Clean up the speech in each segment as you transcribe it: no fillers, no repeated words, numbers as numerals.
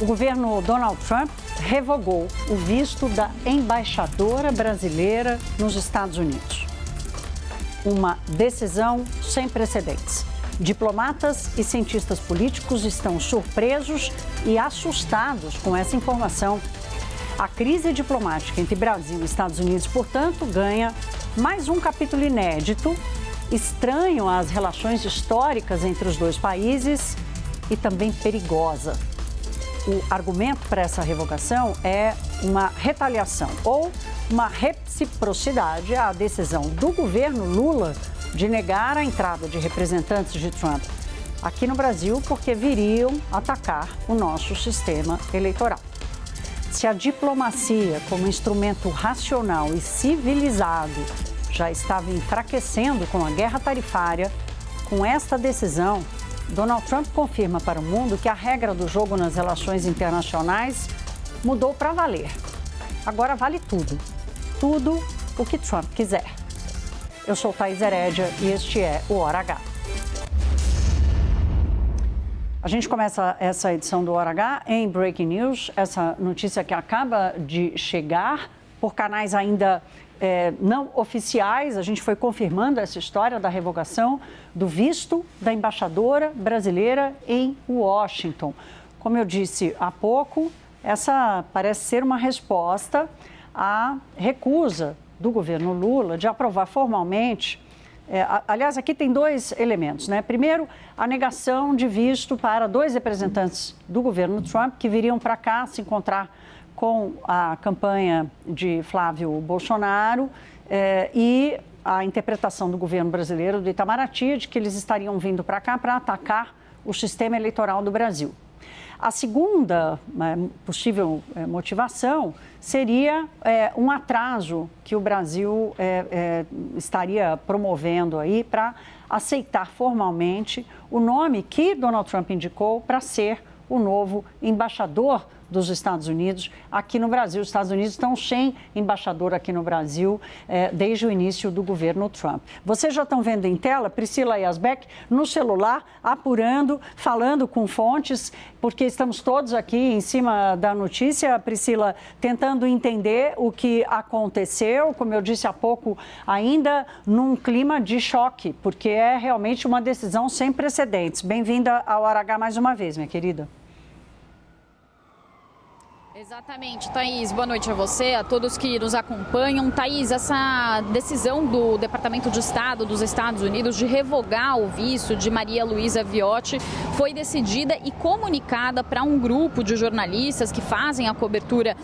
O governo Donald Trump revogou o visto da embaixadora brasileira nos Estados Unidos. Uma decisão sem precedentes. Diplomatas e cientistas políticos estão surpresos e assustados com essa informação. A crise diplomática entre Brasil e Estados Unidos, portanto, ganha mais um capítulo inédito, estranho às relações históricas entre os dois países e também perigosa. O argumento para essa revogação é uma retaliação ou uma reciprocidade à decisão do governo Lula de negar a entrada de representantes de Trump aqui no Brasil porque viriam atacar o nosso sistema eleitoral. Se a diplomacia, como instrumento racional e civilizado, já estava enfraquecendo com a guerra tarifária, com esta decisão, Donald Trump confirma para o mundo que a regra do jogo nas relações internacionais mudou para valer. Agora vale tudo. Tudo o que Trump quiser. Eu sou Thaís Herédia e este é o Hora H. A gente começa essa edição do Hora H em Breaking News, essa notícia que acaba de chegar por canais ainda não oficiais. A gente foi confirmando essa história da revogação do visto da embaixadora brasileira em Washington. Como eu disse há pouco, essa parece ser uma resposta à recusa do governo Lula de aprovar formalmente. Aliás, aqui tem dois elementos, né? Primeiro, a negação de visto para dois representantes do governo Trump que viriam para cá se encontrar com a campanha de Flávio Bolsonaro e a interpretação do governo brasileiro, do Itamaraty, de que eles estariam vindo para cá para atacar o sistema eleitoral do Brasil. A segunda possível motivação seria um atraso que o Brasil estaria promovendo aí para aceitar formalmente o nome que Donald Trump indicou para ser o novo embaixador dos Estados Unidos aqui no Brasil. Os Estados Unidos estão sem embaixador aqui no Brasil desde o início do governo Trump. Vocês já estão vendo em tela Priscila Yazbek no celular, apurando, falando com fontes, porque estamos todos aqui em cima da notícia, Priscila, tentando entender o que aconteceu, como eu disse há pouco, ainda num clima de choque, porque é realmente uma decisão sem precedentes. Bem-vinda ao Hora H mais uma vez, minha querida. Exatamente, Thaís. Boa noite a você, a todos que nos acompanham. Thaís, essa decisão do Departamento de Estado dos Estados Unidos de revogar o visto de Maria Luísa Viotti foi decidida e comunicada para um grupo de jornalistas que fazem a cobertura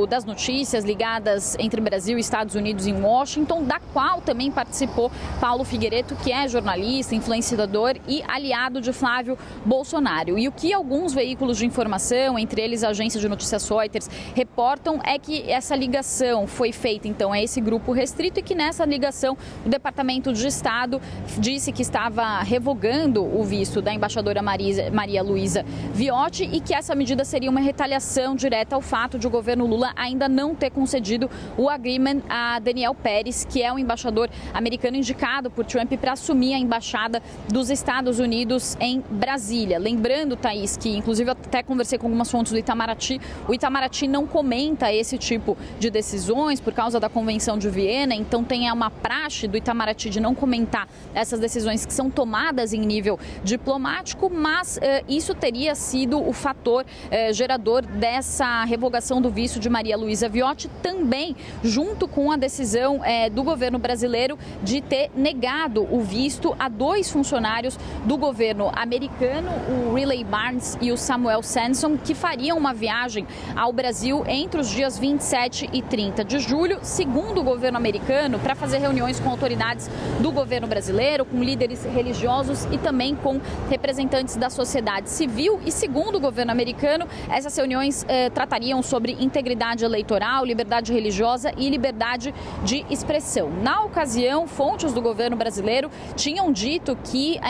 das notícias ligadas entre Brasil e Estados Unidos em Washington, da qual também participou Paulo Figueiredo, que é jornalista, influenciador e aliado de Flávio Bolsonaro. E o que alguns veículos de informação, entre eles a agência de notícias Reuters, reportam é que essa ligação foi feita então a esse grupo restrito e que nessa ligação o Departamento de Estado disse que estava revogando o visto da embaixadora Maria Luísa Viotti e que essa medida seria uma retaliação direta ao fato de o governo Lula ainda não ter concedido o agreement a Daniel Pérez, que é um embaixador americano indicado por Trump para assumir a embaixada dos Estados Unidos em Brasília. Lembrando, Thaís, que inclusive eu até conversei com algumas fontes do Itamaraty, o Itamaraty não comenta esse tipo de decisões por causa da Convenção de Viena, então tem uma praxe do Itamaraty de não comentar essas decisões que são tomadas em nível diplomático, mas isso teria sido o fator gerador dessa revogação do visto de Maria Luísa Viotti, também junto com a decisão do governo brasileiro de ter negado o visto a dois funcionários do governo americano, o Riley Barnes e o Samuel Sanson, que fariam uma viagem ao Brasil entre os dias 27 e 30 de julho, segundo o governo americano, para fazer reuniões com autoridades do governo brasileiro, com líderes religiosos e também com representantes da sociedade civil. E segundo o governo americano, essas reuniões tratariam sobre integridade eleitoral, liberdade religiosa e liberdade de expressão. Na ocasião, fontes do governo brasileiro tinham dito que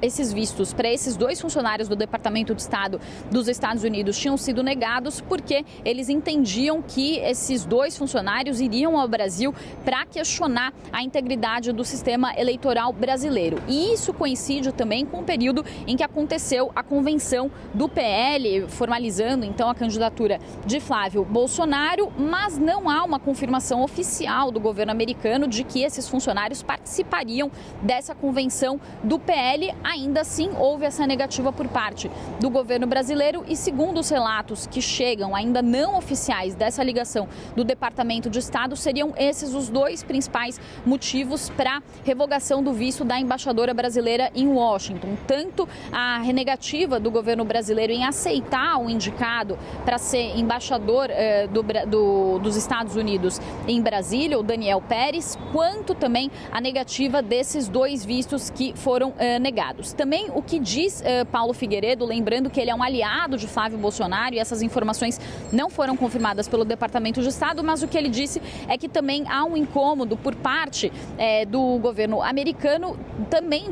esses vistos para esses dois funcionários do Departamento de Estado dos Estados Unidos tinham sido negados negados porque eles entendiam que esses dois funcionários iriam ao Brasil para questionar a integridade do sistema eleitoral brasileiro. E isso coincide também com o período em que aconteceu a convenção do PL, formalizando então a candidatura de Flávio Bolsonaro, mas não há uma confirmação oficial do governo americano de que esses funcionários participariam dessa convenção do PL. Ainda assim, houve essa negativa por parte do governo brasileiro e, segundo os relatos que chegam ainda não oficiais dessa ligação do Departamento de Estado, seriam esses os dois principais motivos para a revogação do visto da embaixadora brasileira em Washington. Tanto a renegativa do governo brasileiro em aceitar o indicado para ser embaixador dos Estados Unidos em Brasília, o Daniel Pérez, quanto também a negativa desses dois vistos que foram negados. Também o que diz Paulo Figueiredo, lembrando que ele é um aliado de Flávio Bolsonaro e essas informações não foram confirmadas pelo Departamento de Estado, mas o que ele disse é que também há um incômodo por parte do governo americano, também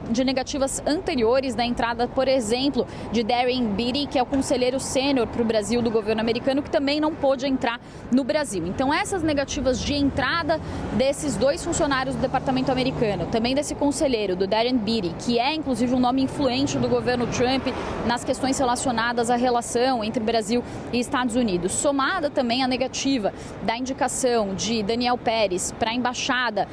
de negativas anteriores da entrada, por exemplo, de Darren Beatty, que é o conselheiro sênior para o Brasil do governo americano, que também não pôde entrar no Brasil. Então, essas negativas de entrada desses dois funcionários do Departamento americano, também desse conselheiro, do Darren Beatty, que é inclusive um nome influente do governo Trump nas questões relacionadas à relação entre Brasil e Estados Unidos, somada também à negativa da indicação de Daniel Pérez para a embaixada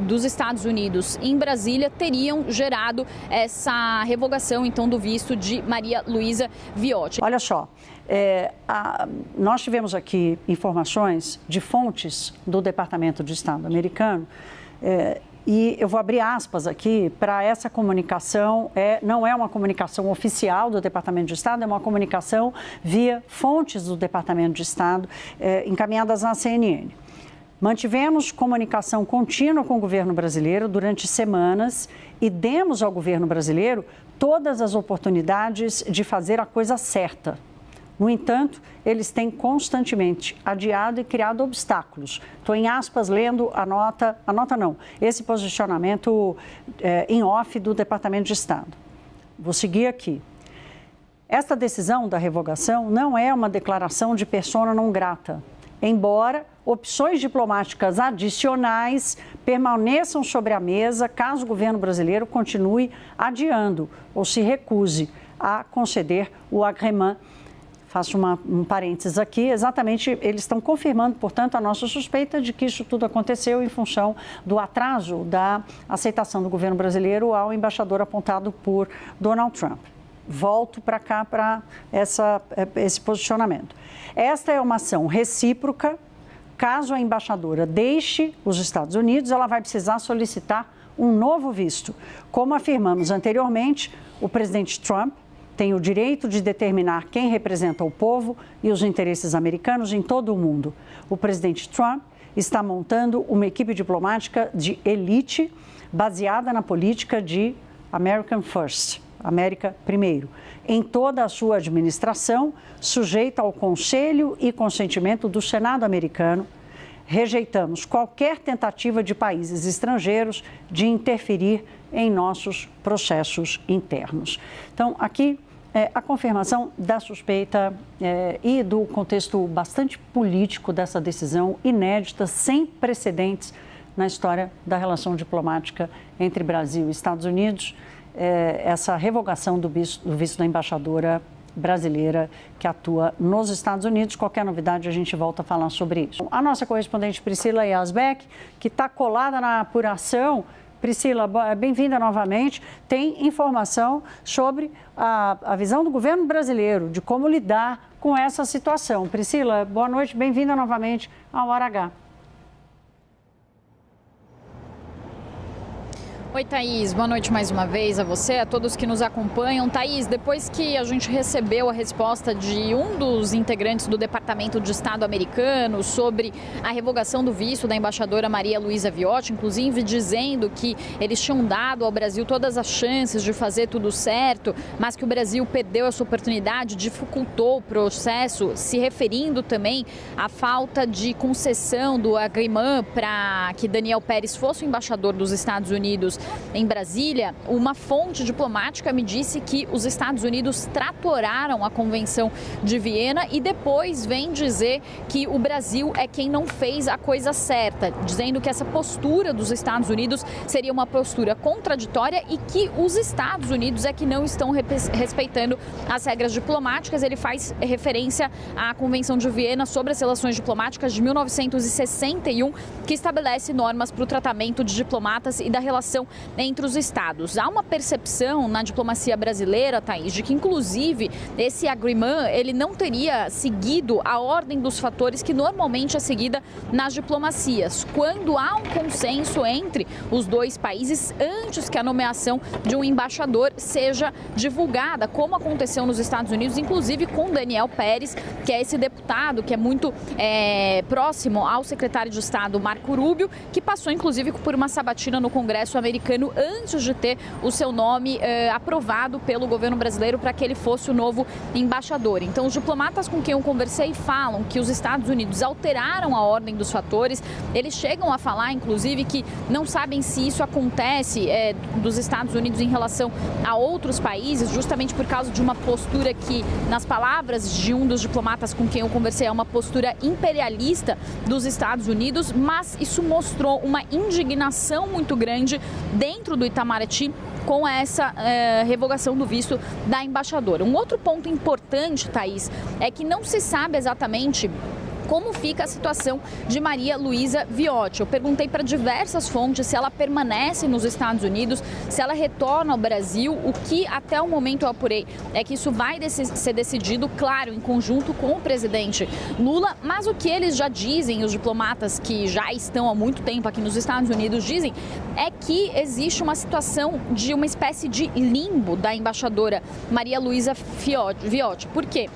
dos Estados Unidos em Brasília, teriam gerado essa revogação, então, do visto de Maria Luísa Viotti. Olha só, nós tivemos aqui informações de fontes do Departamento de Estado americano e eu vou abrir aspas aqui para essa comunicação, não é uma comunicação oficial do Departamento de Estado, é uma comunicação via fontes do Departamento de Estado encaminhadas à CNN. Mantivemos comunicação contínua com o governo brasileiro durante semanas e demos ao governo brasileiro todas as oportunidades de fazer a coisa certa. No entanto, eles têm constantemente adiado e criado obstáculos. Estou em aspas lendo esse posicionamento em off do Departamento de Estado. Vou seguir aqui. Esta decisão da revogação não é uma declaração de persona não grata, embora opções diplomáticas adicionais permaneçam sobre a mesa caso o governo brasileiro continue adiando ou se recuse a conceder o agrément. Faço um parênteses aqui, exatamente, eles estão confirmando, portanto, a nossa suspeita de que isso tudo aconteceu em função do atraso da aceitação do governo brasileiro ao embaixador apontado por Donald Trump. Volto para cá, para esse posicionamento. Esta é uma ação recíproca. Caso a embaixadora deixe os Estados Unidos, ela vai precisar solicitar um novo visto. Como afirmamos anteriormente, o presidente Trump tem o direito de determinar quem representa o povo e os interesses americanos em todo o mundo. O presidente Trump está montando uma equipe diplomática de elite baseada na política de American First, América primeiro, em toda a sua administração, sujeita ao conselho e consentimento do Senado americano. Rejeitamos qualquer tentativa de países estrangeiros de interferir em nossos processos internos. Então, aqui a confirmação da suspeita e do contexto bastante político dessa decisão inédita, sem precedentes na história da relação diplomática entre Brasil e Estados Unidos, essa revogação do visto da embaixadora brasileira que atua nos Estados Unidos. Qualquer novidade, a gente volta a falar sobre isso. A nossa correspondente Priscila Yazbek, que está colada na apuração. Priscila, bem-vinda novamente. Tem informação sobre a visão do governo brasileiro de como lidar com essa situação. Priscila, boa noite, bem-vinda novamente ao Hora H. Oi, Thaís. Boa noite mais uma vez a você, a todos que nos acompanham. Thaís, depois que a gente recebeu a resposta de um dos integrantes do Departamento de Estado americano sobre a revogação do visto da embaixadora Maria Luísa Viotti, inclusive dizendo que eles tinham dado ao Brasil todas as chances de fazer tudo certo, mas que o Brasil perdeu essa oportunidade, dificultou o processo, se referindo também à falta de concessão do agrément para que Daniel Pérez fosse o embaixador dos Estados Unidos em Brasília, uma fonte diplomática me disse que os Estados Unidos tratoraram a Convenção de Viena e depois vem dizer que o Brasil é quem não fez a coisa certa, dizendo que essa postura dos Estados Unidos seria uma postura contraditória e que os Estados Unidos é que não estão respeitando as regras diplomáticas. Ele faz referência à Convenção de Viena sobre as relações diplomáticas de 1961, que estabelece normas para o tratamento de diplomatas e da relação entre os estados. Há uma percepção na diplomacia brasileira, Thaís, de que inclusive esse agreement ele não teria seguido a ordem dos fatores que normalmente é seguida nas diplomacias, quando há um consenso entre os dois países antes que a nomeação de um embaixador seja divulgada, como aconteceu nos Estados Unidos, inclusive com Daniel Pérez, que é esse deputado que é muito próximo ao secretário de Estado Marco Rubio, que passou inclusive por uma sabatina no Congresso americano antes de ter o seu nome aprovado pelo governo brasileiro para que ele fosse o novo embaixador. Então, os diplomatas com quem eu conversei falam que os Estados Unidos alteraram a ordem dos fatores. Eles chegam a falar, inclusive, que não sabem se isso acontece dos Estados Unidos em relação a outros países, justamente por causa de uma postura que, nas palavras de um dos diplomatas com quem eu conversei, é uma postura imperialista dos Estados Unidos, mas isso mostrou uma indignação muito grande dentro do Itamaraty com essa revogação do visto da embaixadora. Um outro ponto importante, Thaís, é que não se sabe exatamente como fica a situação de Maria Luísa Viotti. Eu perguntei para diversas fontes se ela permanece nos Estados Unidos, se ela retorna ao Brasil. O que até o momento eu apurei é que isso vai ser decidido, claro, em conjunto com o presidente Lula, mas o que eles já dizem, os diplomatas que já estão há muito tempo aqui nos Estados Unidos dizem, é que existe uma situação de uma espécie de limbo da embaixadora Maria Luísa Viotti. Por quê?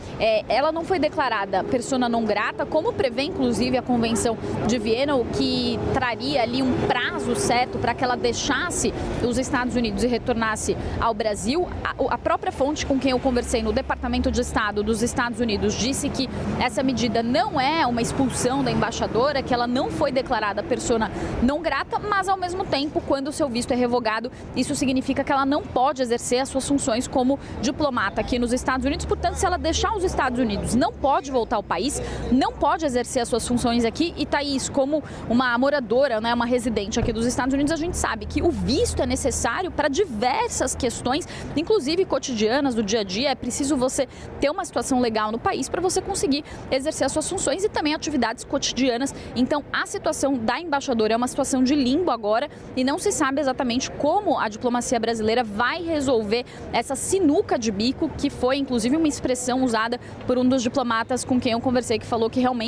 Ela não foi declarada persona não grata, como prevê inclusive a Convenção de Viena, o que traria ali um prazo certo para que ela deixasse os Estados Unidos e retornasse ao Brasil. A própria fonte com quem eu conversei no Departamento de Estado dos Estados Unidos disse que essa medida não é uma expulsão da embaixadora, que ela não foi declarada persona não grata, mas ao mesmo tempo, quando o seu visto é revogado, isso significa que ela não pode exercer as suas funções como diplomata aqui nos Estados Unidos. Portanto, se ela deixar os Estados Unidos, não pode voltar ao país, não pode exercer as suas funções aqui. E Thaís, como uma moradora, uma residente aqui dos Estados Unidos, a gente sabe que o visto é necessário para diversas questões, inclusive cotidianas do dia a dia. É preciso você ter uma situação legal no país para você conseguir exercer as suas funções e também atividades cotidianas. Então, a situação da embaixadora é uma situação de limbo agora e não se sabe exatamente como a diplomacia brasileira vai resolver essa sinuca de bico, que foi inclusive uma expressão usada por um dos diplomatas com quem eu conversei, que falou que realmente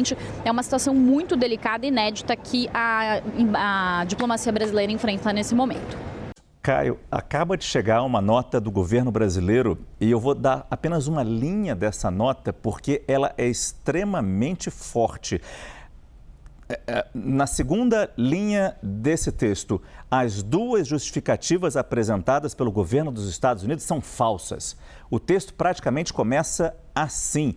é uma situação muito delicada e inédita que a diplomacia brasileira enfrenta nesse momento. Caio, acaba de chegar uma nota do governo brasileiro e eu vou dar apenas uma linha dessa nota porque ela é extremamente forte. Na segunda linha desse texto, as duas justificativas apresentadas pelo governo dos Estados Unidos são falsas. O texto praticamente começa assim,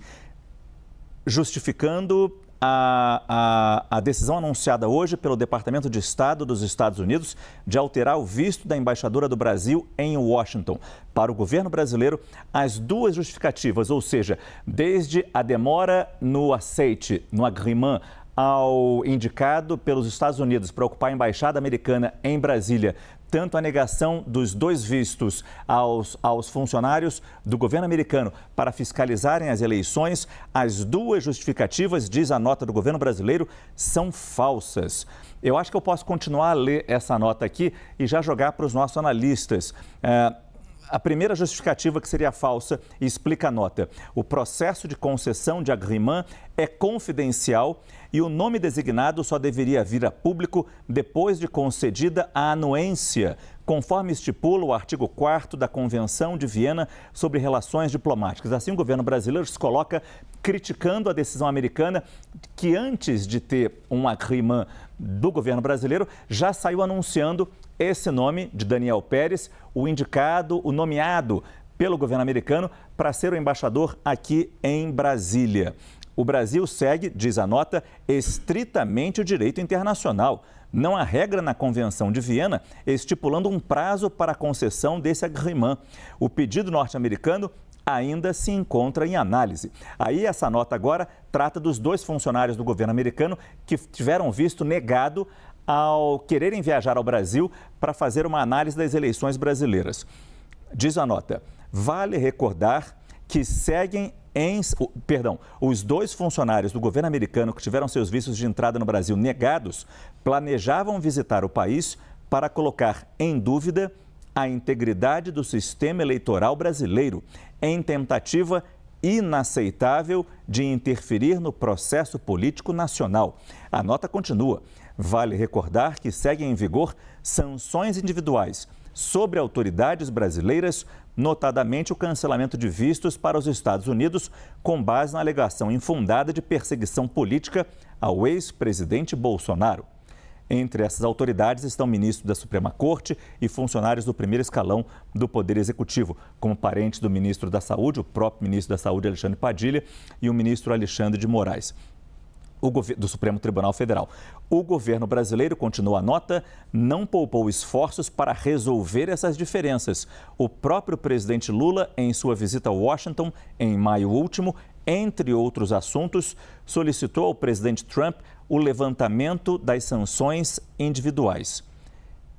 justificando a decisão anunciada hoje pelo Departamento de Estado dos Estados Unidos de alterar o visto da embaixadora do Brasil em Washington. Para o governo brasileiro, as duas justificativas, ou seja, desde a demora no aceite, no agreement, ao indicado pelos Estados Unidos para ocupar a embaixada americana em Brasília, tanto a negação dos dois vistos aos funcionários do governo americano para fiscalizarem as eleições, as duas justificativas, diz a nota do governo brasileiro, são falsas. Eu acho que eu posso continuar a ler essa nota aqui e já jogar para os nossos analistas. A primeira justificativa, que seria falsa, explica a nota. O processo de concessão de agreement é confidencial e o nome designado só deveria vir a público depois de concedida a anuência, conforme estipula o artigo 4º da Convenção de Viena sobre Relações Diplomáticas. Assim, o governo brasileiro se coloca criticando a decisão americana que, antes de ter um agreement do governo brasileiro, já saiu anunciando esse nome de Daniel Pérez, o indicado, o nomeado pelo governo americano para ser o embaixador aqui em Brasília. O Brasil segue, diz a nota, estritamente o direito internacional. Não há regra na Convenção de Viena estipulando um prazo para a concessão desse agreement. O pedido norte-americano ainda se encontra em análise. Aí essa nota agora trata dos 2 funcionários do governo americano que tiveram visto negado ao quererem viajar ao Brasil para fazer uma análise das eleições brasileiras. Diz a nota, vale recordar que seguem os 2 funcionários do governo americano que tiveram seus vistos de entrada no Brasil negados planejavam visitar o país para colocar em dúvida a integridade do sistema eleitoral brasileiro, em tentativa inaceitável de interferir no processo político nacional. A nota continua. Vale recordar que seguem em vigor sanções individuais sobre autoridades brasileiras, notadamente o cancelamento de vistos para os Estados Unidos, com base na alegação infundada de perseguição política ao ex-presidente Bolsonaro. Entre essas autoridades estão ministros da Suprema Corte e funcionários do primeiro escalão do Poder Executivo, como parentes do ministro da Saúde, o próprio ministro da Saúde, Alexandre Padilha, e o ministro Alexandre de Moraes, do Supremo Tribunal Federal. O governo brasileiro, continua a nota, não poupou esforços para resolver essas diferenças. O próprio presidente Lula, em sua visita a Washington, em maio último, entre outros assuntos, solicitou ao presidente Trump o levantamento das sanções individuais.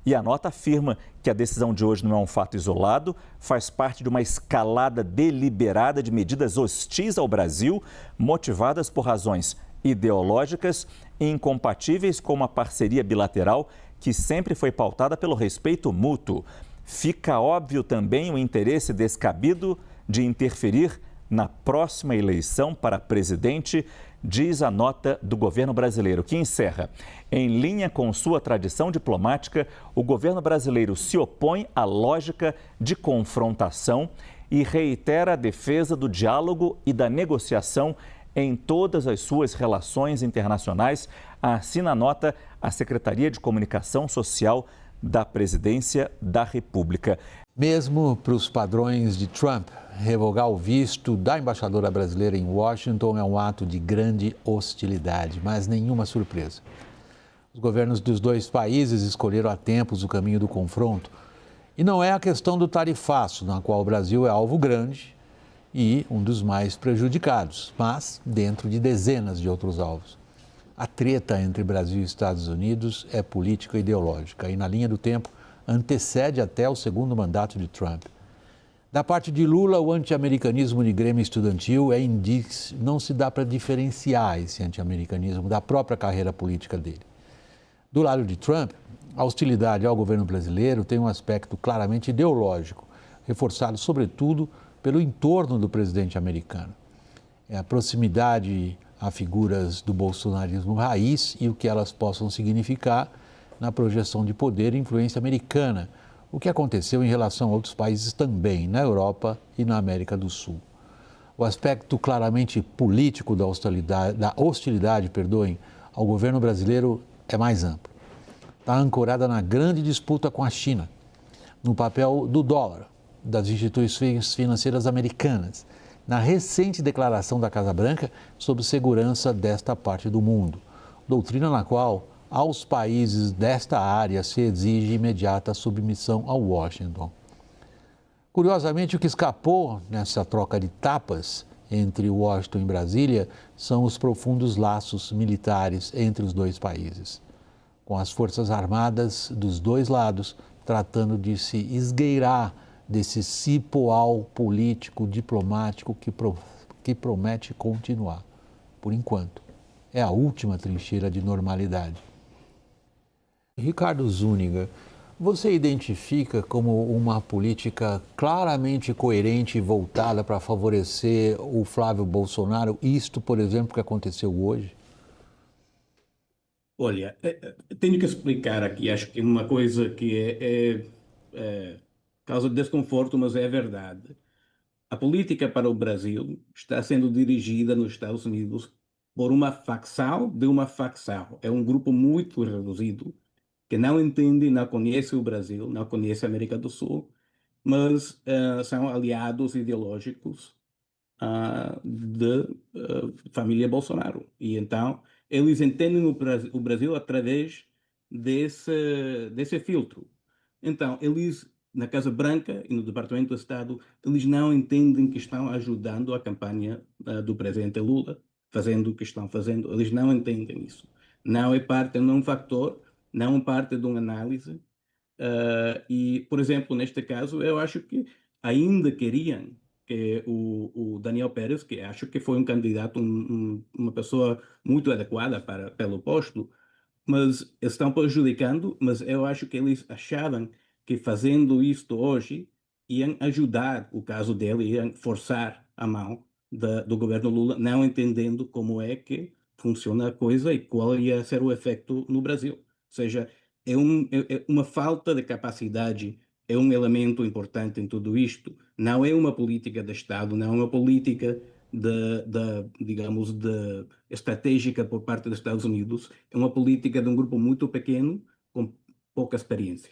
E a nota afirma que a decisão de hoje não é um fato isolado, faz parte de uma escalada deliberada de medidas hostis ao Brasil, motivadas por razões ideológicas e incompatíveis com uma parceria bilateral que sempre foi pautada pelo respeito mútuo. Fica óbvio também o interesse descabido de interferir na próxima eleição para presidente, diz a nota do governo brasileiro, que encerra. Em linha com sua tradição diplomática, o governo brasileiro se opõe à lógica de confrontação e reitera a defesa do diálogo e da negociação em todas as suas relações internacionais, assina a nota a Secretaria de Comunicação Social da Presidência da República. Mesmo para os padrões de Trump, revogar o visto da embaixadora brasileira em Washington é um ato de grande hostilidade, mas nenhuma surpresa. Os governos dos 2 países escolheram há tempos o caminho do confronto. E não é a questão do tarifaço, na qual o Brasil é alvo grande e um dos mais prejudicados, mas dentro de dezenas de outros alvos. A treta entre Brasil e Estados Unidos é política e ideológica e, na linha do tempo, antecede até o segundo mandato de Trump. Da parte de Lula, o anti-americanismo de Grêmio estudantil é indício, não se dá para diferenciar esse anti-americanismo da própria carreira política dele. Do lado de Trump, a hostilidade ao governo brasileiro tem um aspecto claramente ideológico, reforçado sobretudo pelo entorno do presidente americano. É a proximidade a figuras do bolsonarismo raiz e o que elas possam significar na projeção de poder e influência americana, o que aconteceu em relação a outros países também, na Europa e na América do Sul. O aspecto claramente político da hostilidade, ao governo brasileiro é mais amplo. Está ancorada na grande disputa com a China, no papel do dólar, das instituições financeiras americanas, na recente declaração da Casa Branca sobre segurança desta parte do mundo, doutrina na qual aos países desta área se exige imediata submissão a Washington. Curiosamente, o que escapou nessa troca de tapas entre Washington e Brasília são os profundos laços militares entre os 2 países, com as forças armadas dos 2 lados tratando de se esgueirar desse cipoal político, diplomático que promete continuar. Por enquanto, é a última trincheira de normalidade. Ricardo Zúñiga, você identifica como uma política claramente coerente e voltada para favorecer o Flávio Bolsonaro, isto, por exemplo, que aconteceu hoje? Olha, tenho que explicar aqui, acho que uma coisa que causa desconforto, mas é verdade. A política para o Brasil está sendo dirigida nos Estados Unidos por uma facção de uma facção. É um grupo muito reduzido que não entende, não conhece o Brasil, não conhece a América do Sul, mas são aliados ideológicos família Bolsonaro. E então eles entendem o Brasil através desse filtro. Então, eles, na Casa Branca e no Departamento do Estado, eles não entendem que estão ajudando a campanha do presidente Lula, fazendo o que estão fazendo. Eles não entendem isso. Não é parte, não é um fator, não é parte de uma análise. E, por exemplo, neste caso, eu acho que ainda queriam que o Daniel Pérez, que acho que foi um candidato, uma pessoa muito adequada pelo posto, mas estão prejudicando, mas eu acho que eles achavam que fazendo isto hoje iam ajudar o caso dele, iam forçar a mão do governo Lula, não entendendo como é que funciona a coisa e qual ia ser o efeito no Brasil. Ou seja, é uma falta de capacidade, é um elemento importante em tudo isto. Não é uma política de Estado, não é uma política digamos, estratégica por parte dos Estados Unidos, é uma política de um grupo muito pequeno com pouca experiência.